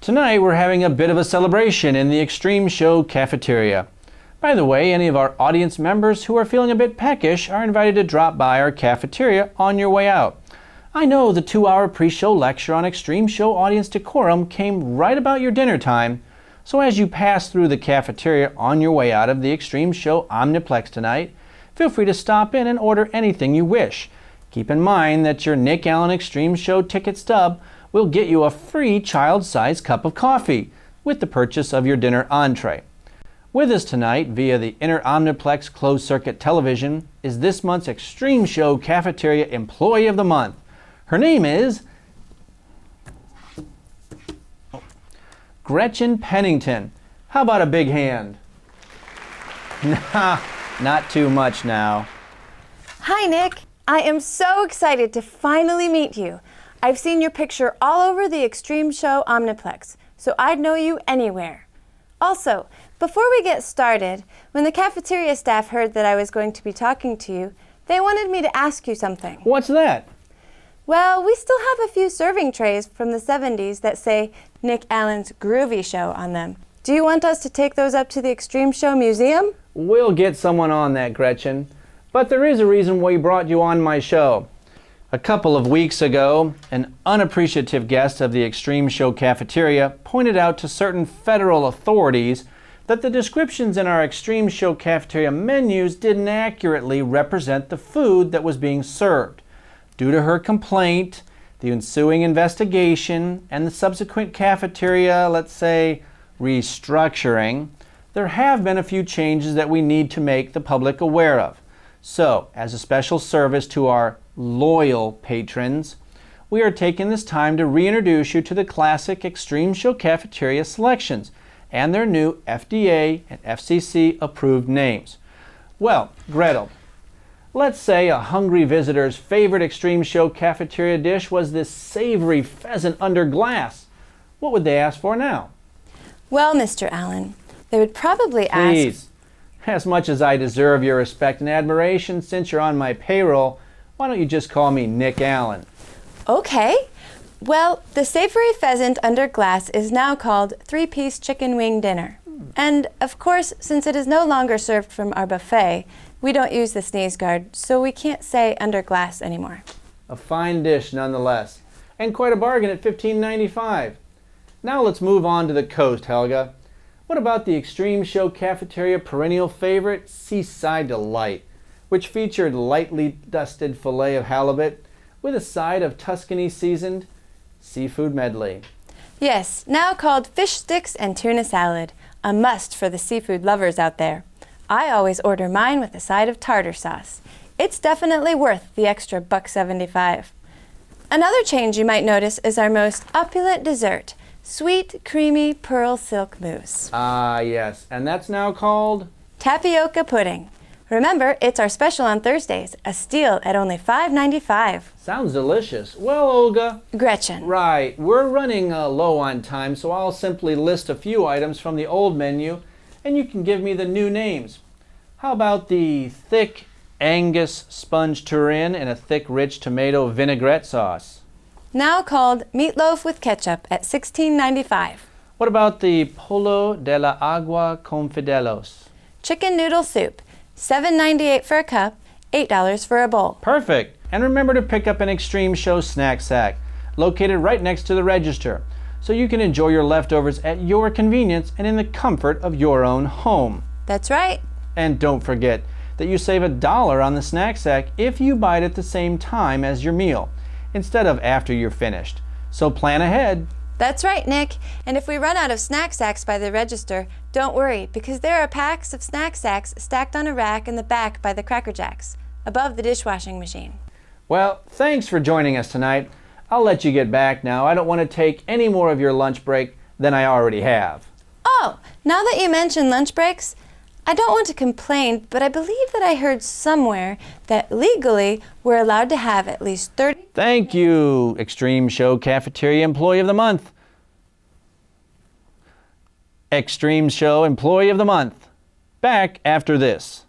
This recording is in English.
Tonight we're having a bit of a celebration in the Xtreme Show Cafeteria. By the way, any of our audience members who are feeling a bit peckish are invited to drop by our cafeteria on your way out. I know the 2-hour pre-show lecture on Xtreme Show audience decorum came right about your dinner time, so as you pass through the cafeteria on your way out of the Xtreme Show Omniplex tonight, feel free to stop in and order anything you wish. Keep in mind that your Nick Allen Xtreme Show ticket stub will get you a free child-sized cup of coffee with the purchase of your dinner entree. With us tonight via the Inner Omniplex closed-circuit television is this month's Xtreme Show Cafeteria Employee of the Month. Her name is Gretchen Pennington. How about a big hand? Nah, not too much now. Hi, Nick. I am so excited to finally meet you. I've seen your picture all over the Xtreme Show Omniplex, so I'd know you anywhere. Also, before we get started, when the cafeteria staff heard that I was going to be talking to you, they wanted me to ask you something. What's that? Well, we still have a few serving trays from the 70s that say Nick Allen's Groovy Show on them. Do you want us to take those up to the Xtreme Show Museum? We'll get someone on that, Gretchen. But there is a reason we brought you on my show. A couple of weeks ago, an unappreciative guest of the Xtreme Show Cafeteria pointed out to certain federal authorities that the descriptions in our Xtreme Show Cafeteria menus didn't accurately represent the food that was being served. Due to her complaint, the ensuing investigation, and the subsequent cafeteria, let's say, restructuring, there have been a few changes that we need to make the public aware of. So, as a special service to our loyal patrons, we are taking this time to reintroduce you to the classic Xtreme Show Cafeteria selections and their new FDA and FCC approved names. Well, Gretel, let's say a hungry visitor's favorite Xtreme Show Cafeteria dish was this savory pheasant under glass. What would they ask for now? Well, Mr. Allen, they would probably ask... Please, as much as I deserve your respect and admiration since you're on my payroll, why don't you just call me Nick Allen? Okay. Well, the savory pheasant under glass is now called 3-piece chicken wing dinner. And, of course, since it is no longer served from our buffet, we don't use the sneeze guard, so we can't say under glass anymore. A fine dish nonetheless, and quite a bargain at $15.95. Now let's move on to the coast, Helga. What about the Xtreme Show Cafeteria perennial favorite, Seaside Delight, which featured lightly dusted fillet of halibut with a side of Tuscany seasoned seafood medley? Yes, now called fish sticks and tuna salad, a must for the seafood lovers out there. I always order mine with a side of tartar sauce. It's definitely worth the extra $1.75. Another change you might notice is our most opulent dessert, sweet, creamy pearl silk mousse. Ah, yes, and that's now called? Tapioca pudding. Remember, it's our special on Thursdays, a steal at only $5.95. Sounds delicious. Well, Olga. Gretchen. Right, we're running low on time, so I'll simply list a few items from the old menu, and you can give me the new names. How about the thick Angus sponge tureen and a thick, rich tomato vinaigrette sauce? Now called meatloaf with ketchup at $16.95. What about the pollo de la agua con fidelos? Chicken noodle soup, $7.98 for a cup, $8 for a bowl. Perfect. And remember to pick up an Xtreme Show snack sack, located right next to the register, so you can enjoy your leftovers at your convenience and in the comfort of your own home. That's right. And don't forget that you save $1 on the snack sack if you buy it at the same time as your meal, instead of after you're finished. So plan ahead. That's right, Nick. And if we run out of snack sacks by the register, don't worry, because there are packs of snack sacks stacked on a rack in the back by the Cracker Jacks, above the dishwashing machine. Well, thanks for joining us tonight. I'll let you get back now. I don't want to take any more of your lunch break than I already have. Oh, now that you mention lunch breaks, I don't want to complain, but I believe that I heard somewhere that legally we're allowed to have at least 30... Thank you, Xtreme Show Cafeteria Employee of the Month. Xtreme Show Employee of the Month. Back after this.